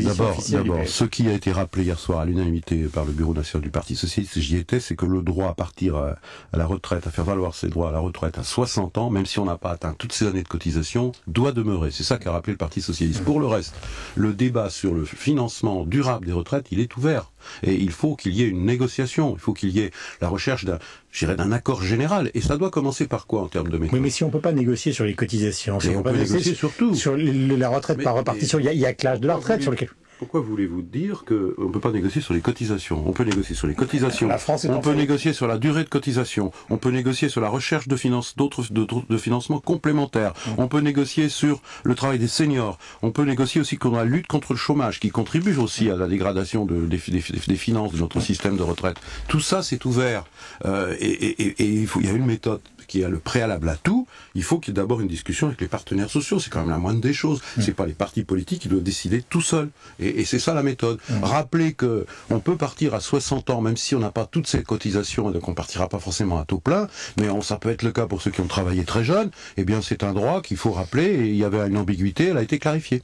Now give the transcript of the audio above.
position officielle du D'abord, PS. ce qui a été rappelé hier soir à l'unanimité par le bureau national du Parti socialiste, j'y étais, c'est que le droit à partir à la retraite, à faire valoir ses droits à la retraite à 60 ans, même si on n'a pas atteint toutes ces années de cotisation, doit demeurer. C'est ça qu'a rappelé le Parti socialiste. Pour le reste, le débat sur le financement durable des retraites, il est ouvert. Et il faut qu'il y ait une négociation, il faut qu'il y ait la recherche d'un accord général. Et ça doit commencer par quoi en termes de méthode? Oui, mais si on peut pas négocier sur les cotisations, si Et on peut négocier sur tout. sur la retraite par répartition, il y a que l'âge de la retraite sur lequel... Pourquoi voulez-vous dire qu'on ne peut pas négocier sur les cotisations? On peut négocier sur les cotisations, La France est on en peut fait. négocier sur la durée de cotisation, on peut négocier sur la recherche de de financement complémentaires, on peut négocier sur le travail des seniors, on peut négocier aussi contre la lutte contre le chômage, qui contribue aussi à la dégradation des finances de notre système de retraite. Tout ça, c'est ouvert. Et il y a une méthode qui est le préalable à tout. Il faut qu'il y ait d'abord une discussion avec les partenaires sociaux. C'est quand même la moindre des choses. C'est pas les partis politiques qui doivent décider tout seuls. Et c'est ça la méthode. Rappeler que on peut partir à 60 ans, même si on n'a pas toutes ces cotisations, et donc on partira pas forcément à taux plein, mais ça peut être le cas pour ceux qui ont travaillé très jeunes. Eh bien, c'est un droit qu'il faut rappeler, et il y avait une ambiguïté, elle a été clarifiée.